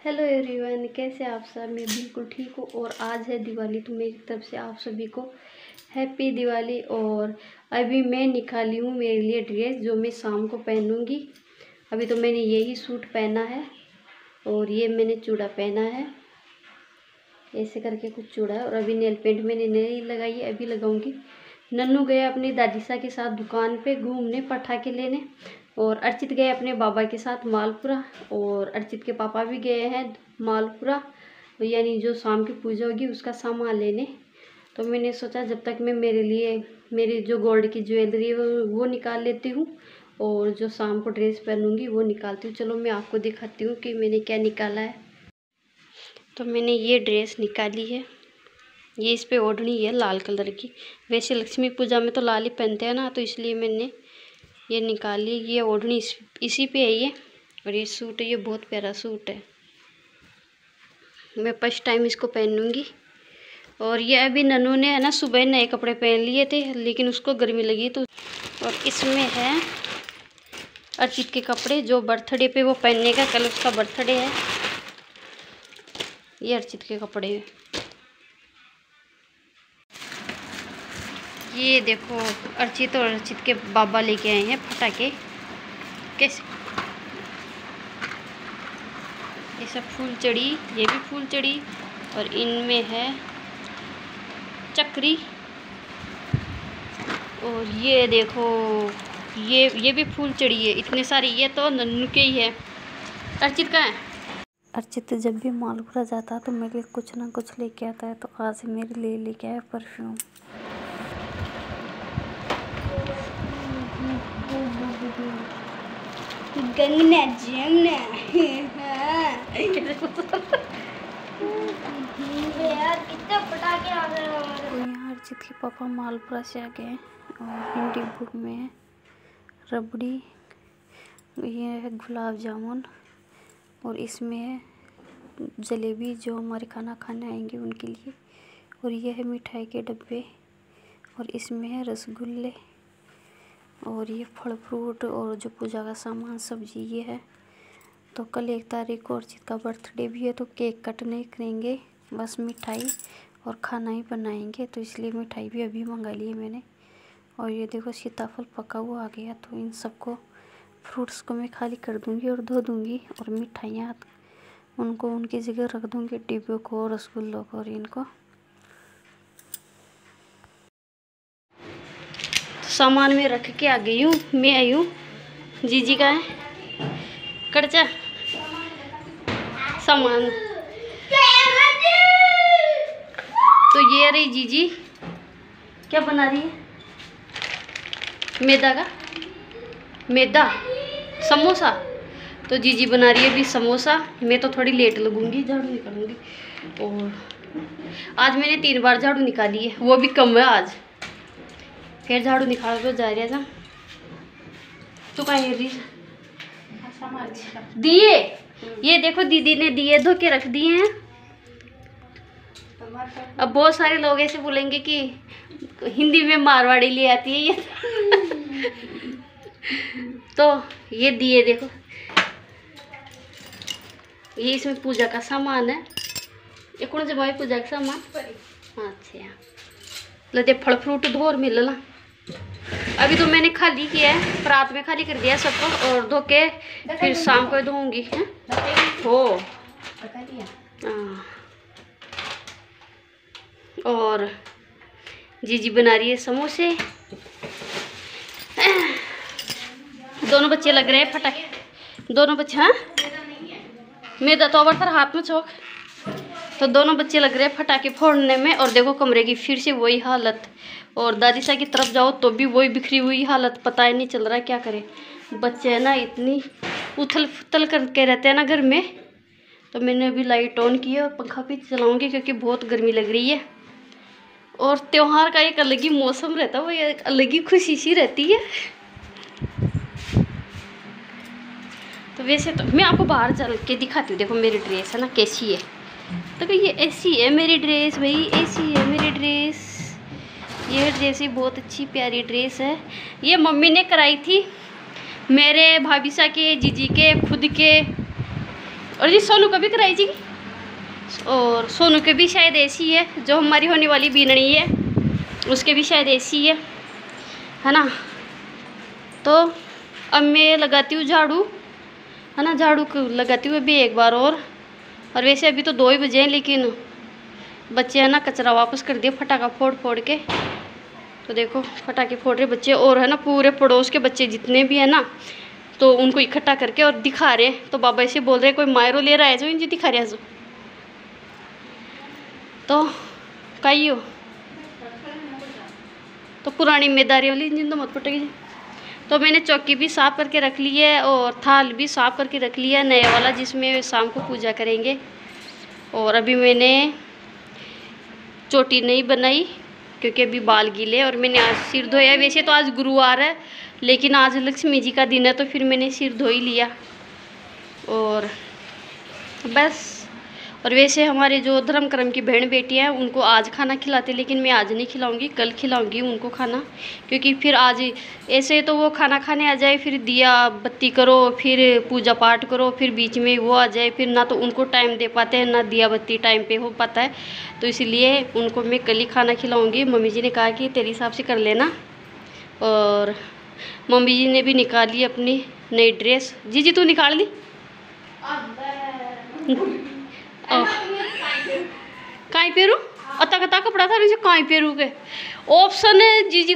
Hello everyone, कैसे आप सब। मैं बिल्कुल ठीक हूँ और आज है दिवाली, तो मेरी तरफ से आप सभी को हैप्पी दिवाली। और अभी मैं निकाली हूँ मेरे लिए ड्रेस जो मैं शाम को पहनूँगी। अभी तो मैंने यही सूट पहना है और ये मैंने चूड़ा पहना है, ऐसे करके कुछ चूड़ा है। और अभी नेल पेंट मैंने नहीं लगाई है, अभी लगाऊंगी। नन्नू गया अपनी दादीसा के साथ दुकान पे घूमने पटाखे लेने, और अर्चित गए अपने बाबा के साथ मालपुरा, और अर्चित के पापा भी गए हैं मालपुरा, यानी जो शाम की पूजा होगी उसका सामान लेने। तो मैंने सोचा जब तक मैं मेरे लिए मेरी जो गोल्ड की ज्वेलरी है वो निकाल लेती हूँ, और जो शाम को ड्रेस पहनूंगी वो निकालती हूँ। चलो मैं आपको दिखाती हूँ कि मैंने क्या निकाला है। तो मैंने ये ड्रेस निकाली है, ये इस पे ओढ़नी है लाल कलर की। वैसे लक्ष्मी पूजा में तो लाल ही पहनते हैं ना, तो इसलिए मैंने ये निकाली। ये ओढ़नी इसी पे है ये, और ये सूट है, ये बहुत प्यारा सूट है। मैं फर्स्ट टाइम इसको पहनूंगी। और ये अभी नन्नू ने है ना सुबह नए कपड़े पहन लिए थे, लेकिन उसको गर्मी लगी तो। और इसमें है अर्चित के कपड़े जो बर्थडे पे वो पहनने का, कल उसका बर्थडे है। ये अर्चित के कपड़े हैं। ये देखो अर्चित और अर्चित के बाबा लेके आए हैं पटाखे। कैसे ये सब फूल चढ़ी, ये भी फूल चढ़ी, और इनमें है चक्री। और ये देखो ये भी फूल चढ़ी है, इतने सारे। ये तो नन्नू के ही है। अर्चित का है। अर्चित जब भी मालपुरा जाता है तो मेरे लिए कुछ ना कुछ लेके आता है, तो आज मेरे लिए लेके आया परफ्यूम। गंगना जमुना यार कितने पटाखे आ गए हमारे। यहाँ अर्चित के पापा मालपुरा से आ गए, और इन डिब्बों में है रबड़ी, ये है गुलाब जामुन, और इसमें है जलेबी जो हमारे खाना खाने आएंगे उनके लिए, और ये है मिठाई के डब्बे, और इसमें है रसगुल्ले, और ये फल फ्रूट, और जो पूजा का सामान सब्जी ये है। तो कल 1 तारीख को अर्चित का बर्थडे भी है, तो केक कट नहीं करेंगे, बस मिठाई और खाना ही बनाएंगे। तो इसलिए मिठाई भी अभी मंगा ली है मैंने। और ये देखो सीताफल पका हुआ आ गया, तो इन सबको फ्रूट्स को मैं खाली कर दूंगी और धो दूंगी, और मिठाइयाँ उनको उनकी जगह रख दूंगी, डिब्बों को, रसगुल्लों को और इनको। सामान में रख के आ गई हूँ, मैं आई हूँ। जीजी का है कड़चा सामान। तो ये रही जीजी, क्या बना रही है? मैदा समोसा। तो जीजी बना रही है अभी समोसा। मैं तो थोड़ी लेट लगूंगी, झाड़ू निकालूंगी। और आज मैंने 3 बार झाड़ू निकाली है, वो भी कम है आज। फिर झाड़ू निकाल कर जा रहा था। तो कहीं दिए, ये देखो दीदी ने दिए धो के रख दिए हैं। अब बहुत सारे लोग ऐसे बोलेंगे कि हिंदी में मारवाड़ी ले आती है ये। तो ये दिए देखो, ये इसमें पूजा का सामान है। ये कौन जमाई पूजा का सामान? अच्छा, लदे फल फ्रूट धो और मिल ला। अभी तो मैंने खाली किया है, रात में खाली कर दिया सबको, और धो के फिर शाम को धोऊंगी। हो और जीजी बना रही है समोसे। दोनों बच्चे लग रहे हैं फटाके, दोनों बच्चे। हाँ मैदा तो अवर हाथ में चौक। तो दोनों बच्चे लग रहे हैं फटाके फोड़ने में। और देखो कमरे की फिर से वही हालत, और दादीसा की तरफ जाओ तो भी वही बिखरी हुई हालत। पता ही नहीं चल रहा क्या करे। बच्चे है ना इतनी उथल पुथल करके रहते हैं ना घर में। तो मैंने अभी लाइट ऑन की है और पंखा भी चलाऊंगी क्योंकि बहुत गर्मी लग रही है। और त्योहार का एक अलग ही मौसम रहता है, वो एक अलग ही खुशी सी रहती है। तो वैसे तो मैं आपको बाहर चल के दिखाती हूँ। देखो मेरी ड्रेस है ना कैसी है। तो ये ऐसी है मेरी ड्रेस भाई, ऐसी है मेरी ड्रेस। ये ड्रेस ही बहुत अच्छी प्यारी ड्रेस है। ये मम्मी ने कराई थी मेरे भाभीसा के, जीजी के, खुद के, और जी सोनू का भी कराई जी, और सोनू के भी शायद ऐसी है, जो हमारी होने वाली बीननी है उसके भी शायद ऐसी है ना। तो अब मैं लगाती हूँ झाड़ू, है ना, झाड़ू लगाती हूँ अभी एक बार और वैसे अभी तो 2 ही बजे हैं, लेकिन बच्चे है ना कचरा वापस कर दिए फटाका फोड़ फोड़ के। तो देखो फटाके फोड़ रहे बच्चे, और है ना पूरे पड़ोस के बच्चे जितने भी है ना, तो उनको इकट्ठा करके और दिखा रहे। तो बाबा इसे बोल रहे कोई मायरो ले रहा है जो इन दिखा रहा है जो, तो कही हो तो पुरानी जिम्मेदारी वाली इंजन तो मत फटेगी जी। तो मैंने चौकी भी साफ़ करके रख ली है और थाल भी साफ़ करके रख लिया है नया वाला, जिसमें शाम को पूजा करेंगे। और अभी मैंने चोटी नहीं बनाई क्योंकि अभी बाल गीले, और मैंने आज सिर धोया। वैसे तो आज गुरुवार है, लेकिन आज लक्ष्मी जी का दिन है तो फिर मैंने सिर धो ही लिया और बस। और वैसे हमारे जो धर्म कर्म की बहन बेटियां हैं उनको आज खाना खिलाते, लेकिन मैं आज नहीं खिलाऊंगी, कल खिलाऊंगी उनको खाना, क्योंकि फिर आज ऐसे तो वो खाना खाने आ जाए, फिर दिया बत्ती करो, फिर पूजा पाठ करो, फिर बीच में वो आ जाए, फिर ना तो उनको टाइम दे पाते हैं ना दिया बत्ती टाइम पे हो पाता है। तो इसलिए उनको मैं कल ही खाना खिलाऊँगी। मम्मी जी ने कहा कि तेरे हिसाब से कर लेना। और मम्मी जी ने भी निकाली अपनी नई ड्रेस। जी तू निकाल ली काई पेरू अता कता कपड़ा था नीचे काई पेरू के ऑप्शन है जी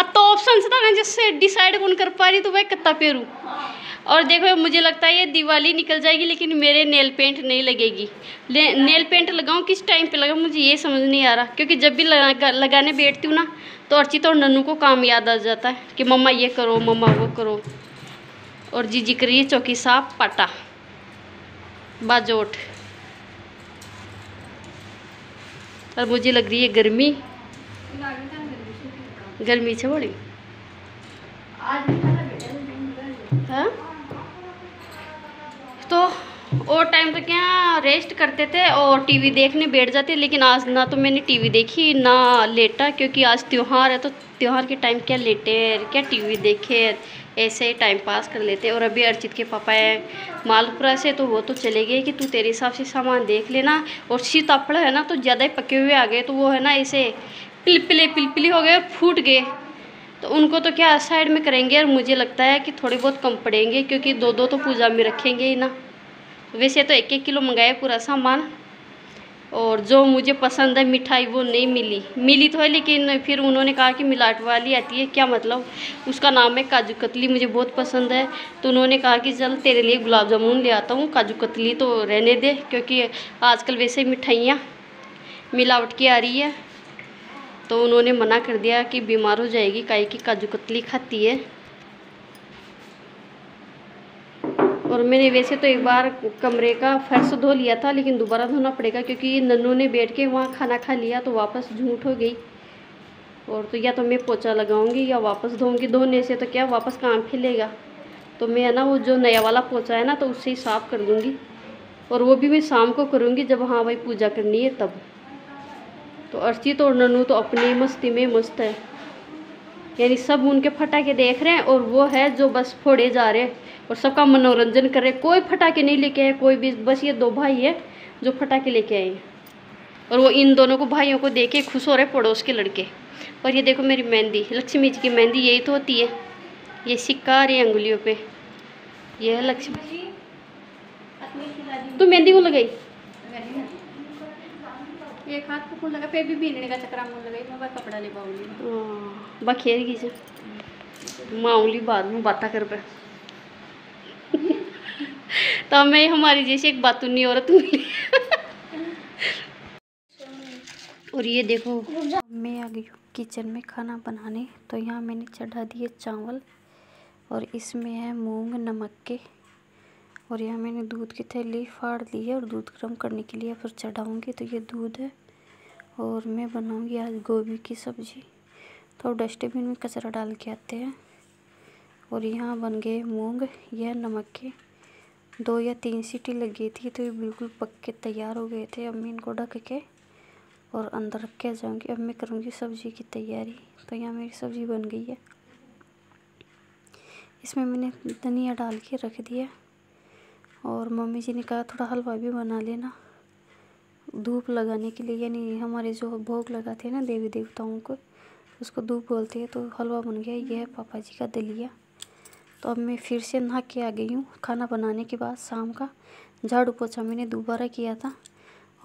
तो ऑप्शन से था जिससे डिसाइड कौन कर पा रही तो भाई कितना पेरू। और देखो मुझे लगता है ये दिवाली निकल जाएगी, लेकिन मेरे नेल पेंट नहीं लगेगी। नेल पेंट लगाऊं किस टाइम पे लगाऊं मुझे ये समझ नहीं आ रहा, क्योंकि जब भी लगाने बैठती हूँ ना तो अर्चित और नन्नू को काम याद आ जाता है कि मम्मा ये करो मम्मा वो करो। और जीजी करिए चौकी साफ पाटा बाजोट। और मुझे लग रही है गर्मी से बड़ी। हाँ तो और टाइम तो क्या रेस्ट करते थे और टीवी देखने बैठ जाते, लेकिन आज ना तो मैंने टीवी देखी ना लेटा, क्योंकि आज त्योहार है तो त्योहार के टाइम क्या लेटे क्या टीवी देखे, ऐसे ही टाइम पास कर लेते। और अभी अर्चित के पापा हैं मालपुरा से, तो वो तो चले गए कि तू तेरे हिसाब से सामान देख लेना। और सीताफल है ना तो ज़्यादा ही पके हुए आ गए, तो वो है ना ऐसे पिलपिली हो गए, फूट गए, तो उनको तो क्या साइड में करेंगे। और मुझे लगता है कि थोड़े बहुत कम पड़ेंगे, क्योंकि 2-2 तो पूजा में रखेंगे ही ना। वैसे तो 1-1 किलो मंगाए पूरा सामान, और जो मुझे पसंद है मिठाई वो नहीं मिली तो है, लेकिन फिर उन्होंने कहा कि मिलावट वाली आती है, क्या मतलब उसका नाम है काजू कतली, मुझे बहुत पसंद है। तो उन्होंने कहा कि चल तेरे लिए गुलाब जामुन ले आता हूँ, काजू कतली तो रहने दे, क्योंकि आजकल वैसे मिठाइयाँ मिलावट की आ रही है। तो उन्होंने मना कर दिया कि बीमार हो जाएगी काहे की काजू कतली खाती है। और मैंने वैसे तो एक बार कमरे का फर्श धो लिया था, लेकिन दोबारा धोना पड़ेगा, क्योंकि नन्नू ने बैठ के वहाँ खाना खा लिया तो वापस झूठ हो गई। और तो या तो मैं पोछा लगाऊंगी या वापस धोऊंगी, धोने से तो क्या वापस काम फैलेगा। तो मैं है ना वो जो नया वाला पोछा है ना तो उससे ही साफ़ कर दूँगी, और वो भी मैं शाम को करूँगी जब हाँ भाई पूजा करनी है तब। तो अर्चित और नन्नू तो अपनी मस्ती में मस्त है, यानी सब उनके फटाके देख रहे हैं, और वो है जो बस फोड़े जा रहे हैं और सबका मनोरंजन कर रहे हैं। कोई फटाके नहीं लेके आए कोई भी, बस ये 2 भाई है जो फटाके लेके आए हैं, और वो इन दोनों को भाइयों को देख के खुश हो रहे पड़ोस के लड़के। और ये देखो मेरी मेहंदी, लक्ष्मी जी की मेहंदी यही तो होती है, ये सिक्का रही अंगुलियों पे, ये है लक्ष्मी। तू मेहंदी को लगाई एक हाथ को फूल लगा पे भी बीनने का चक्कर मुंह लगाई मैं बस कपड़ा ले पाऊंगी बखेर की से माऊली बाद में बात कर पे तो मैं हमारी जैसी एक बातूनी औरत मिली। और ये देखो मैं आ गई हूँ किचन में खाना बनाने। तो यहाँ मैंने चढ़ा दिए चावल, और इसमें है मूंग नमक के, और यहाँ मैंने दूध की थैली फाड़ ली है और दूध गर्म करने के लिए फिर चढ़ाऊँगी। तो ये दूध है, और मैं बनाऊँगी आज गोभी की सब्ज़ी। तो डस्टबिन में कचरा डाल के आते हैं। और यहाँ बन गए मूंग, यह नमक के 2 या 3 सीटी लग गई थी, तो ये बिल्कुल पक के तैयार हो गए थे। अब मैं इनको ढक के और अंदर रख के जाऊँगी। अब मैं करूँगी सब्ज़ी की तैयारी। तो यहाँ मेरी सब्ज़ी बन गई है, इसमें मैंने धनिया डाल के रख दिया, और मम्मी जी ने कहा थोड़ा हलवा भी बना लेना धूप लगाने के लिए, यानी हमारे जो भोग लगाते हैं ना देवी देवताओं को, उसको धूप बोलते हैं। तो हलवा बन गया। ये है पापा जी का दलिया। तो अब मैं फिर से नहा के आ गई हूँ खाना बनाने के बाद। शाम का झाड़ू पोछा मैंने दोबारा किया था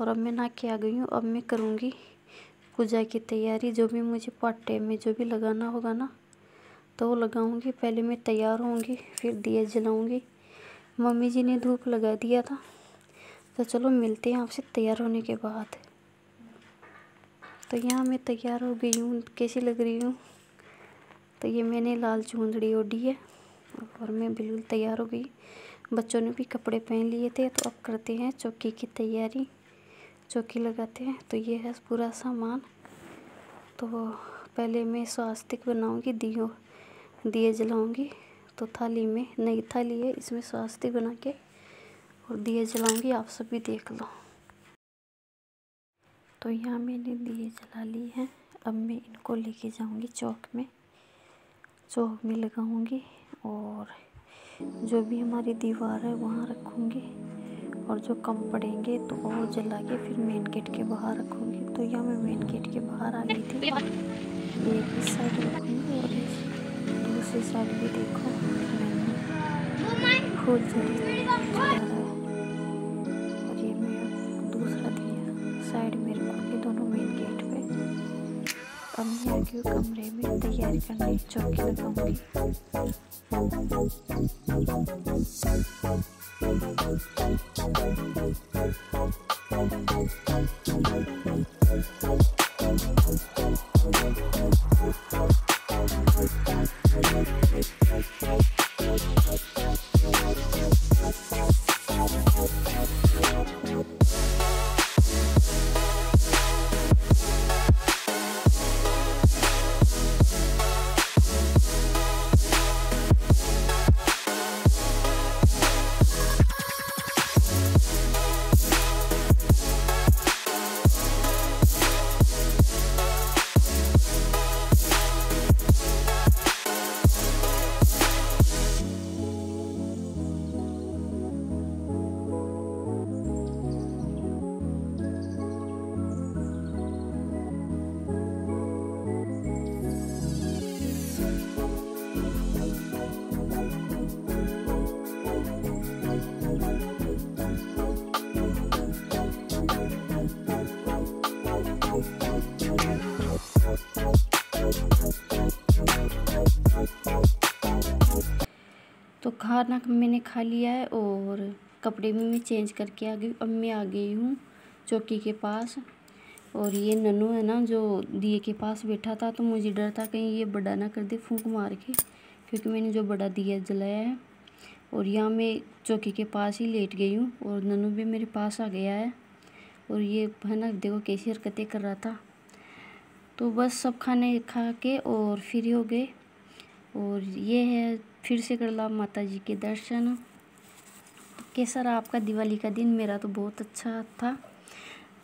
और अब मैं नहा के आ गई हूँ। अब मैं करूँगी पूजा की तैयारी। जो भी मुझे पार्ट टाइम में जो भी लगाना होगा ना तो वो लगाऊंगी। पहले मैं तैयार होंगी, फिर दिया जलाऊंगी। मम्मी जी ने धूप लगा दिया था। तो चलो मिलते हैं आपसे तैयार होने के बाद। तो यहाँ मैं तैयार हो गई हूँ। कैसी लग रही हूँ? तो ये मैंने लाल चुंदड़ी ओढ़ी है और मैं बिल्कुल तैयार हो गई। बच्चों ने भी कपड़े पहन लिए थे। तो अब करते हैं चौकी की तैयारी। चौकी लगाते हैं। तो ये है पूरा सामान। तो पहले मैं स्वास्तिक बनाऊंगी, दिए जलाऊंगी। तो थाली में, नई थाली है, इसमें स्वास्तिक बना के और दिए जलाऊंगी। आप सभी देख लो। तो यहाँ मैंने दिए जला लिए हैं। अब मैं इनको लेके जाऊंगी चौक में लगाऊंगी और जो भी हमारी दीवार है वहाँ रखूंगी। और जो कम पड़ेंगे तो वो जला के फिर मेन गेट के बाहर रखूंगी। तो यहाँ मैं मेन गेट के बाहर आ गई थी। एक इस साइड रखूंगी और दूसरी साइड भी देखो मैंने फूल चढ़ा है। और ये मैं दूसरा दिया साइड में रखूंगी, दोनों मेन गेट पे। अब मैं आ गई कमरे में तैयारी करने, चौकी लगाऊंगी। तो खाना मैंने खा लिया है और कपड़े भी मैं चेंज करके आ गई। अब मैं आ गई हूँ चौकी के पास। और ये नन्नू है ना जो दिए के पास बैठा था, तो मुझे डर था कहीं ये बड़ा ना कर दे फूंक मार के, क्योंकि मैंने जो बड़ा दिया जलाया है। और यहाँ मैं चौकी के पास ही लेट गई हूँ और नन्नू भी मेरे पास आ गया है। और ये है ना देखो कैसी हरकतें कर रहा था। तो बस सब खाने खा के और फ्री हो गए। और ये है फिर से कर ला माता जी के दर्शन। तो कैसा रहा आपका दिवाली का दिन? मेरा तो बहुत अच्छा था।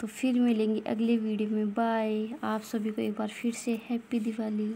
तो फिर मिलेंगे अगले वीडियो में। बाय। आप सभी को एक बार फिर से हैप्पी दिवाली।